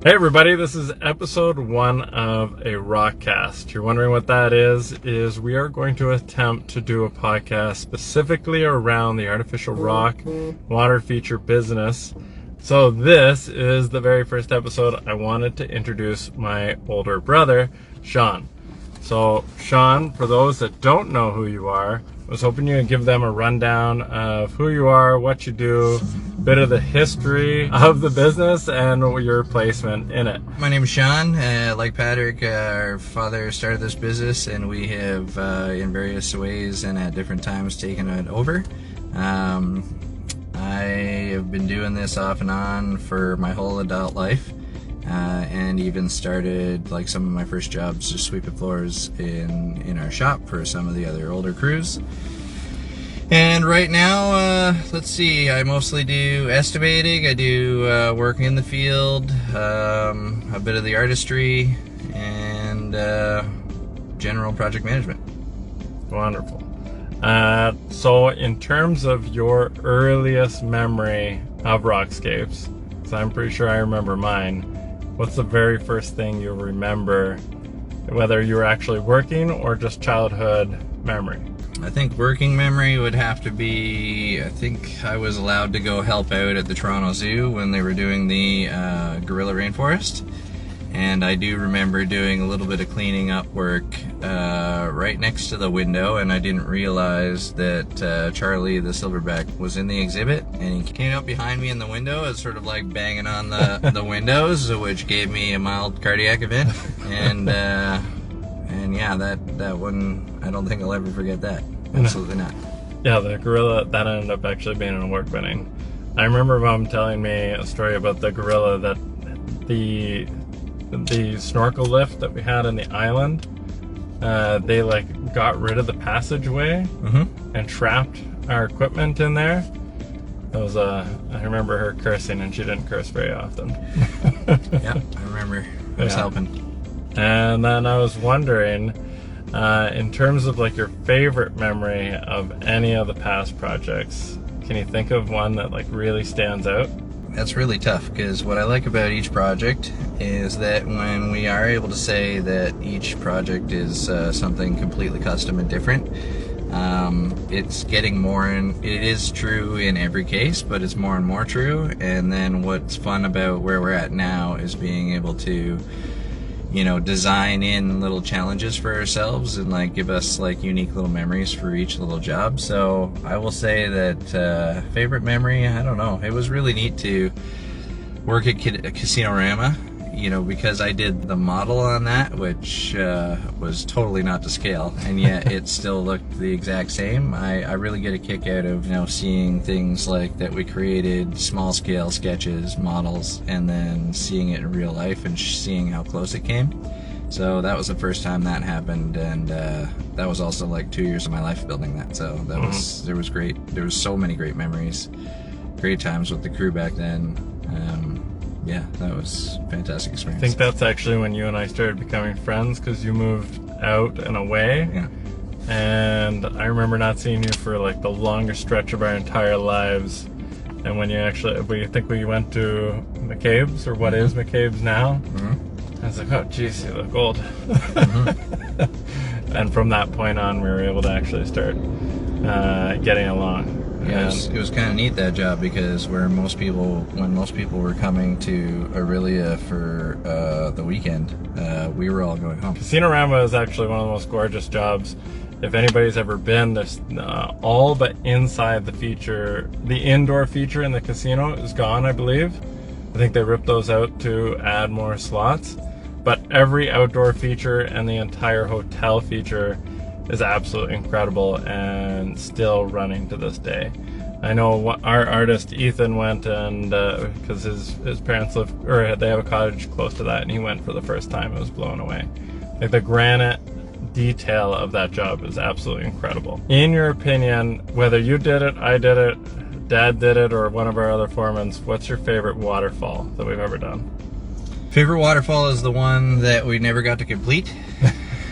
Hey everybody, this is episode 1 of a Roc-cast. You're wondering what that is we are going to attempt to do a podcast specifically around the artificial rock water feature business. So this is the very first episode. I wanted to introduce my older brother, Sean. So Sean, for those that don't know who you are, I was hoping you would give them a rundown of who you are, what you do, a bit of the history of the business, and your placement in it. My name is Sean. Like Padraic, our father started this business, and we have, in various ways and at different times, taken it over. I have been doing this off and on for my whole adult life, and even started like some of my first jobs just sweeping floors in our shop for some of the other older crews. And right now, let's see, I mostly do estimating, I do work in the field, a bit of the artistry, and general project management. Wonderful. So in terms of your earliest memory of Rocscapes, because I'm pretty sure I remember mine, what's the very first thing you remember, whether you were actually working or just childhood memory? I think working memory would have to be, I think I was allowed to go help out at the Toronto Zoo when they were doing the gorilla rainforest. And I do remember doing a little bit of cleaning up work right next to the window, and I didn't realize that Charlie the silverback was in the exhibit, and he came up behind me in the window and sort of like banging on the windows, which gave me a mild cardiac event. And yeah, that one, I don't think I'll ever forget that. Absolutely not. Yeah, the gorilla, that ended up actually being an award winning. I remember Mom telling me a story about the gorilla, that the snorkel lift that we had on the island, they like got rid of the passageway and trapped our equipment in there. That was I remember her cursing, and she didn't curse very often. Yeah, I remember. I was helping. And then I was wondering, in terms of like your favorite memory of any of the past projects, can you think of one that like really stands out? That's really tough, because what I like about each project is that when we are able to say that each project is something completely custom and different, it's getting more, and it is true in every case, but it's more and more true. And then what's fun about where we're at now is being able to, you know, design in little challenges for ourselves and like give us like unique little memories for each little job. So I will say that favorite memory, I don't know, it was really neat to work at Casino-rama, you know, because I did the model on that, which was totally not to scale, and yet it still looked the exact same. I really get a kick out of, you know, seeing things like that we created, small scale sketches, models, and then seeing it in real life and seeing how close it came. So that was the first time that happened, and that was also like 2 years of my life building that. So that was, there was great. There was so many great memories, great times with the crew back then. Yeah, that was a fantastic experience. I think that's actually when you and I started becoming friends, because you moved out and away. Yeah. And I remember not seeing you for like the longest stretch of our entire lives. And when you actually, I think we went to McCabe's, or what is McCabe's now. I was like, oh geez, you look old. And from that point on, we were able to actually start getting along. Yeah, it was kind of neat, that job, because when most people were coming to Aurelia for the weekend, we were all going home. Casino-rama is actually one of the most gorgeous jobs. If anybody's ever been, there's all but inside the feature, the indoor feature in the casino is gone, I believe. I think they ripped those out to add more slots. But every outdoor feature and the entire hotel feature is absolutely incredible and still running to this day. I know our artist Ethan went, and because his parents live, or they have a cottage close to that, and he went for the first time. It was blown away. Like the granite detail of that job is absolutely incredible. In your opinion, whether you did it, I did it, Dad did it, or one of our other foremans, what's your favorite waterfall that we've ever done? Favorite waterfall is the one that we never got to complete.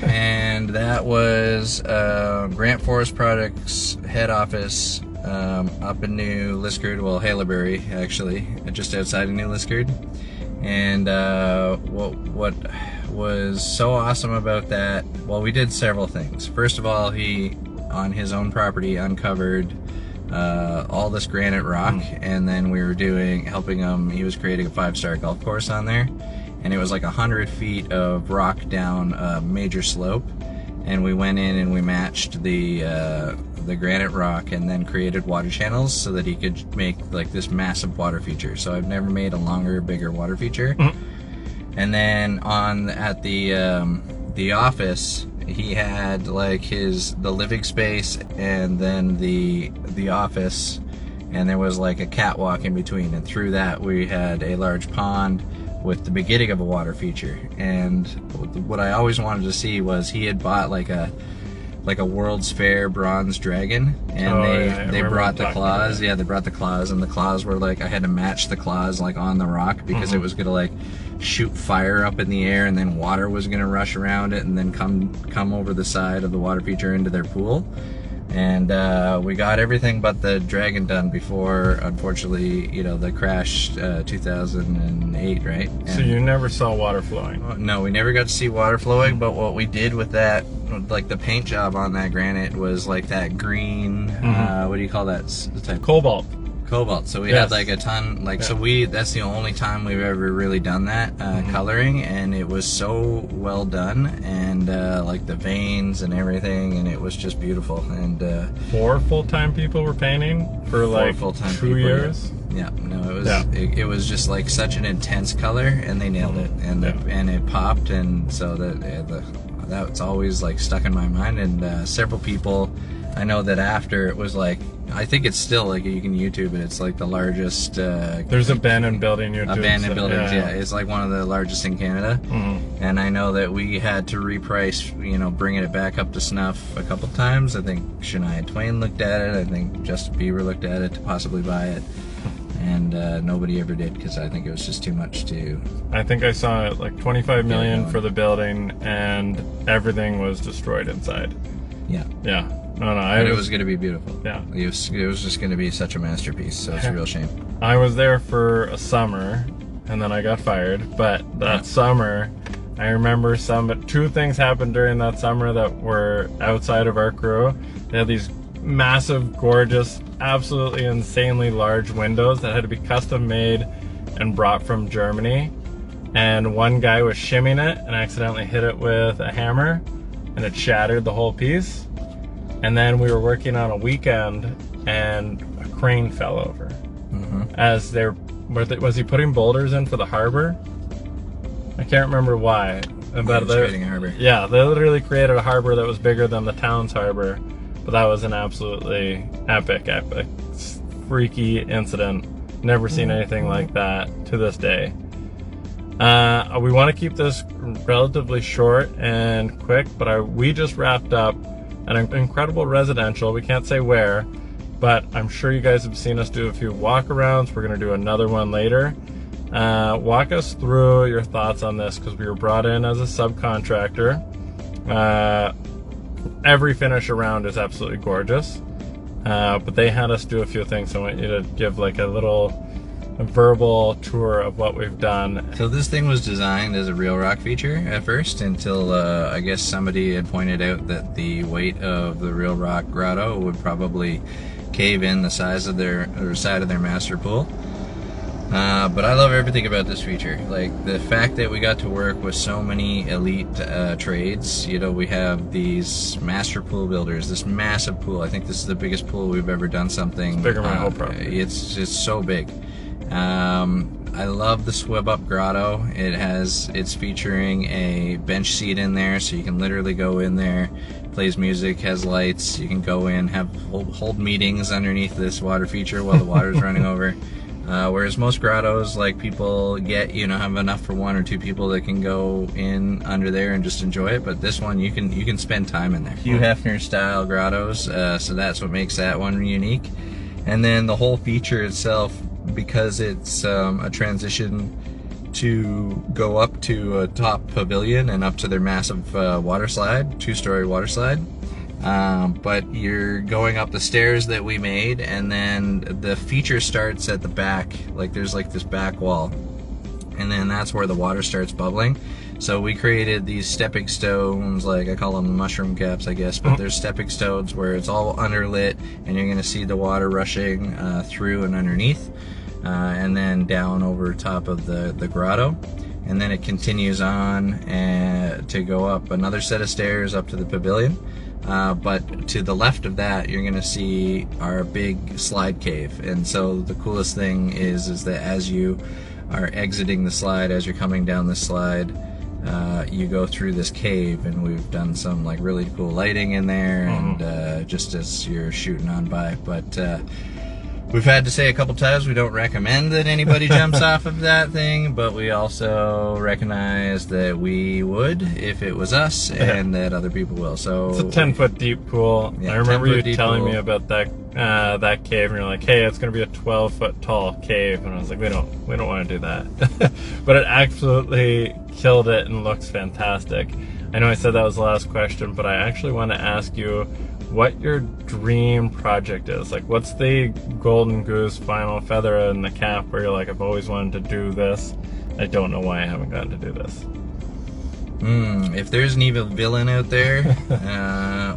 And that was Grant Forest Products head office up in New Liskeard, well, Haileybury actually, just outside of New Liskeard. And what was so awesome about that, well, we did several things. First of all, he, on his own property, uncovered all this granite rock, and then we were helping him, he was creating a 5-star golf course on there, and it was like 100 feet of rock down a major slope, and we went in and we matched the granite rock and then created water channels so that he could make like this massive water feature. So I've never made a longer, bigger water feature. And then at the office, he had like the living space and then the office, and there was like a catwalk in between, and through that we had a large pond with the beginning of a water feature. And what I always wanted to see was he had bought like a World's Fair bronze dragon, and they brought the claws. Yeah, they brought the claws, and the claws were like, I had to match the claws like on the rock because it was gonna like shoot fire up in the air, and then water was gonna rush around it and then come over the side of the water feature into their pool. And we got everything but the dragon done before, unfortunately, you know, the crash 2008, right? And so you never saw water flowing? No, we never got to see water flowing, but what we did with that, like the paint job on that granite was like that green, what do you call that type? Cobalt. So we had like a ton, like, so that's the only time we've ever really done that coloring, and it was so well done, and like the veins and everything, and it was just beautiful. And 4 full-time people were painting for like 2 years. Yeah, no, it was just like such an intense color, and they nailed it, and and it popped, and so that's always like stuck in my mind. And several people, I know that after it was like, I think it's still like, you can YouTube it, it's like the largest there's abandoned building YouTube. Abandoned buildings, yeah, it's like one of the largest in Canada. And I know that we had to reprice, you know, bringing it back up to snuff a couple times. I think Shania Twain looked at it, I think Justin Bieber looked at it to possibly buy it, and nobody ever did, because I think it was just too much to... I think I saw it like 25 million for the building, and everything was destroyed inside. Yeah. No, but it was going to be beautiful. Yeah. It was just going to be such a masterpiece, so it's a real shame. I was there for a summer, and then I got fired, but that summer, I remember 2 things happened during that summer that were outside of our crew. They had these massive, gorgeous, absolutely insanely large windows that had to be custom made and brought from Germany, and one guy was shimming it and accidentally hit it with a hammer, and it shattered the whole piece. And then we were working on a weekend, and a crane fell over. As was he putting boulders in for the harbor? I can't remember why. But creating a harbor. Yeah, they literally created a harbor that was bigger than the town's harbor. But that was an absolutely epic, freaky incident. Never seen anything like that to this day. We want to keep this relatively short and quick, but we just wrapped up an incredible residential. We can't say where, but I'm sure you guys have seen us do a few walkarounds. We're going to do another one later. Walk us through your thoughts on this, because we were brought in as a subcontractor. Every finish around is absolutely gorgeous, but they had us do a few things, so I want you to give like a little verbal tour of what we've done. So this thing was designed as a real rock feature at first, until I guess somebody had pointed out that the weight of the real rock grotto would probably cave in the size of side of their master pool. But I love everything about this feature. Like the fact that we got to work with so many elite trades. You know, we have these master pool builders, this massive pool. I think this is the biggest pool we've ever done something. It's bigger than my whole property. It's so big. I love the swib up grotto. It's featuring a bench seat in there, so you can literally go in there, plays music, has lights, you can go in, hold meetings underneath this water feature while the water's running over. Whereas most grottos, like, people get, you know, have enough for 1 or 2 people that can go in under there and just enjoy it, but this one you can spend time in there. Hugh Hefner style grottos, so that's what makes that one unique. And then the whole feature itself, because it's a transition to go up to a top pavilion and up to their massive water slide, 2-story water slide. But you're going up the stairs that we made, and then the feature starts at the back. Like there's like this back wall, and then that's where the water starts bubbling. So we created these stepping stones, like I call them the mushroom caps, I guess, but there's stepping stones where it's all underlit, and you're going to see the water rushing through and underneath, and then down over top of the grotto. And then it continues on to go up another set of stairs up to the pavilion. But to the left of that, you're going to see our big slide cave. And so the coolest thing is that as you are exiting the slide, as you're coming down the slide, you go through this cave, and we've done some like really cool lighting in there, and just as you're shooting on by. But we've had to say a couple times we don't recommend that anybody jumps off of that thing, but we also recognize that we would if it was us, and that other people will. So it's a 10-foot deep pool. Yeah, I remember you telling pool. me about that that cave, and you're like, hey, it's going to be a 12-foot tall cave, and I was like, we don't want to do that. But it absolutely killed it and looks fantastic. I know I said that was the last question, but I actually want to ask you what your dream project is. Like, what's the golden goose final feather in the cap where you're like, I've always wanted to do this, I don't know why I haven't gotten to do this? If there's an evil villain out there,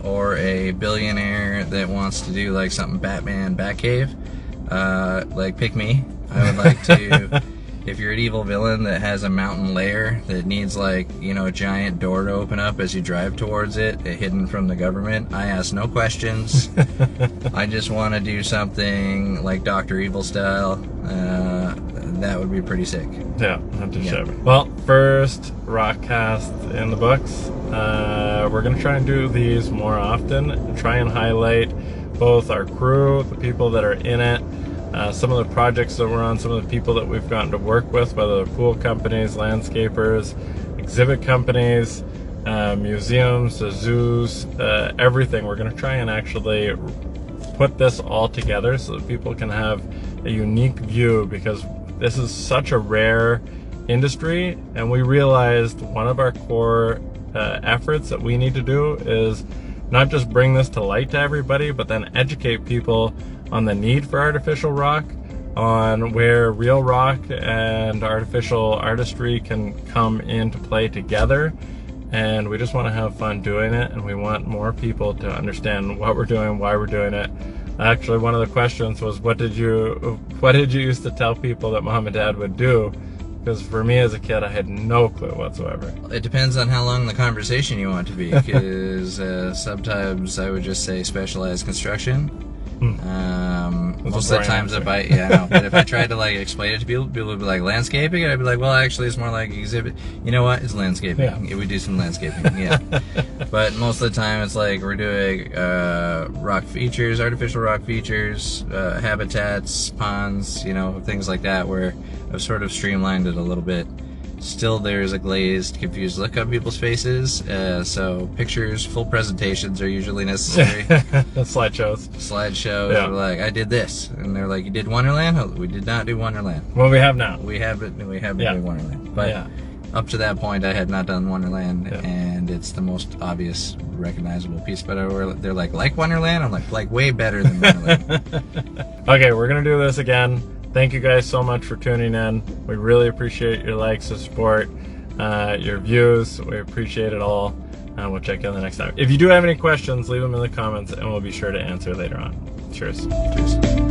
or a billionaire that wants to do like something Batman Batcave, like pick me. I would like to. If you're an evil villain that has a mountain lair that needs like, you know, a giant door to open up as you drive towards it, hidden from the government, I ask no questions. I just want to do something like Dr. Evil style. That would be pretty sick. Yeah, not too shabby. Well, first Roc-cast in the books. We're going to try and do these more often, try and highlight both our crew, the people that are in it, some of the projects that we're on, some of the people that we've gotten to work with, whether they're pool companies, landscapers, exhibit companies, museums, zoos, everything. We're going to try and actually put this all together so that people can have a unique view, because this is such a rare industry, and we realized one of our core efforts that we need to do is not just bring this to light to everybody, but then educate people on the need for artificial rock, on where real rock and artificial artistry can come into play together. And we just want to have fun doing it, and we want more people to understand what we're doing, why we're doing it. Actually, one of the questions was, what did you used to tell people that mom and dad would do? Because for me as a kid, I had no clue whatsoever. It depends on how long the conversation you want to be, because sometimes I would just say specialized construction. Most of the times if I know, but if I tried to like explain it to people would be like landscaping, and I'd be like, well, actually it's more like exhibit. You know what? It's landscaping. Yeah, we do some landscaping. Yeah. But most of the time it's like we're doing rock features, artificial rock features, habitats, ponds, you know, things like that, where I've sort of streamlined it a little bit. Still, there's a glazed, confused look on people's faces, so pictures, full presentations are usually necessary. Slideshows are like, I did this, and they're like, you did Wonderland? Oh, we did not do Wonderland. Well, we have now. We have been doing Wonderland, but up to that point, I had not done Wonderland, and it's the most obvious, recognizable piece. But they're like Wonderland? I'm like way better than Wonderland. Okay, we're gonna do this again. Thank you guys so much for tuning in. We really appreciate your likes, the support, your views. We appreciate it all. And we'll check you on the next time. If you do have any questions, leave them in the comments, and we'll be sure to answer later on. Cheers. Cheers.